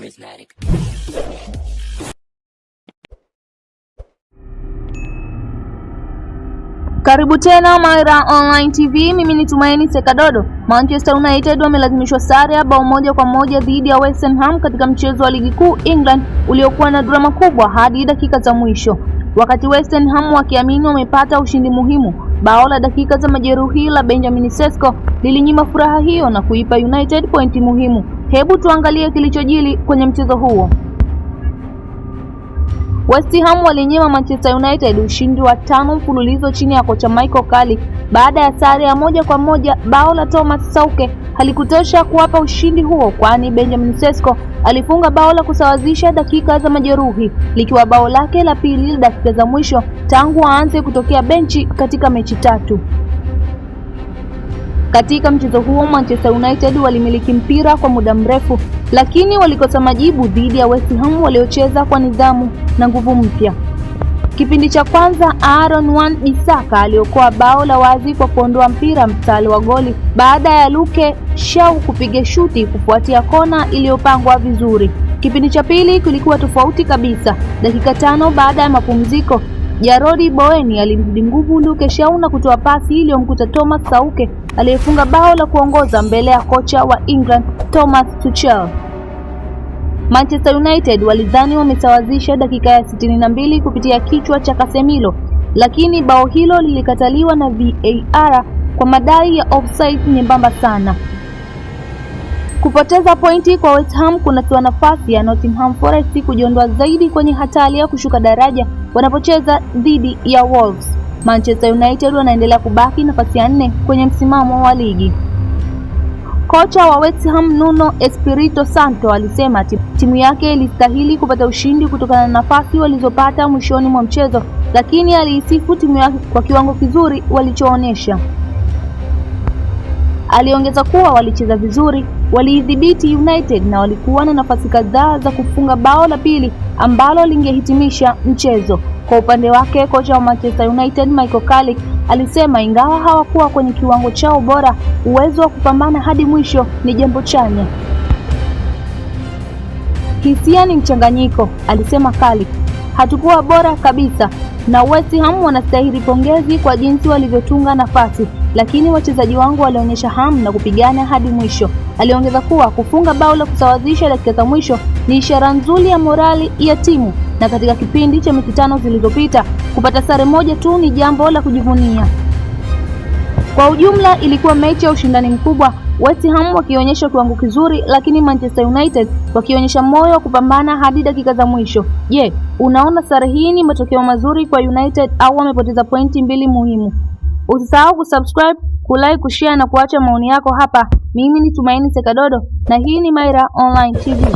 Prismatic. Karibu tena Maira Online TV, mimi ni Tumaini Sekadodo. Manchester United wamelazimishwa sare ya bao 1-1 dhidi ya West Ham katika mchezo wa ligi kuu England uliokuwa na drama kubwa hadi dakika za mwisho. Wakati West Ham wakiamini wamepata ushindi muhimu, bao la dakika za majeruhi la Benjamin Sesko lilinyima furaha hiyo na kuipa United pointi muhimu. Hebu tuangalie kilichojili kwenye mchezo huo. West Ham walinyima Manchester United ushindi wa 5 mfululizo chini ya kocha Michael Carrick baada ya sare ya 1-1. Bao la Thomas Sauke halikutosha kuwapa ushindi huo, kwani Benjamin Sesko alifunga bao la kusawazisha dakika za majeruhi, likiwa bao lake la pili dakika za mwisho tangu aanze kutokea benchi katika mechi 3. Katika mchezo huo Manchester United walimiliki mpira kwa muda mrefu, lakini walikosa majibu dhidi ya West Ham waliocheza kwa nidhamu na nguvu mpya. Kipindi cha kwanza Aaron Wan-Bissaka aliokoa bao la wazi kwa kuondoa mpira mstari wa goli baada ya Luke Shaw kupiga shuti kufuatia kona iliyopangwa vizuri. Kipindi cha pili kulikuwa tofauti kabisa. Dakika 5 baada ya mapumziko, Jarrod Bowen alimzidi nguvu Luke Shaw na kutoa pasi iliyomkuta Thomas Sauke aliyefunga bao la kuongoza mbele ya kocha wa England Thomas Tuchel. Manchester United walidhani wamesawazisha dakika ya 62 kupitia kichwa cha Casemiro, lakini bao hilo lilikataliwa na VAR kwa madai ya offside nyembamba sana. Kupoteza pointi kwa West Ham kunatoa nafasi ya Nottingham Forest kujiondoa zaidi kwenye hatari ya kushuka daraja wanapocheza dhidi ya Wolves. Manchester United wanaendelea kubaki nafasi ya 4 kwenye msimamo wa ligi. Kocha wa West Ham Nuno Espirito Santo alisema timu yake ilistahili kupata ushindi kutokana na nafasi walizopata mwishoni mwa mchezo, lakini aliisifu timu yake kwa kiwango kizuri walichoonyesha. Aliongeza kuwa walicheza vizuri, waliidhibiti United na walikuwa na nafasi kadhaa za kufunga bao la pili ambalo lingehitimisha mchezo. Kwa upande wake kocha wa Manchester United Michael Carrick alisema ingawa hawakuwa kwenye kiwango chao bora, uwezo wa kupambana hadi mwisho ni jambo chanya. Hisia ni mchanganyiko, alisema Carrick. Hatukuwa bora kabisa na West Ham wanastahili pongezi kwa jinsi walivyotunga nafasi, lakini wachezaji wangu walionyesha hamu na kupigana hadi mwisho. Aliongeza kuwa kufunga bao la kusawazisha dakika za mwisho ni ishara nzuri ya morali ya timu, na katika kipindi cha mechi 5 zilizopita kupata sare moja tu ni jambo la kujivunia. Kwa ujumla ilikuwa mechi ya ushindani mkubwa, West Ham wakionyesha kiwango kizuri, lakini Manchester United wakionyesha moyo wa kupambana hadi dakika za mwisho. Je, unaona sare hii ni matokeo mazuri kwa United au wamepoteza pointi mbili muhimu? Usisahau kusubscribe, kulike, kushare na kuacha maoni yako hapa. Mimi ni Tumaini Sekadodo na hii ni Maira Online TV.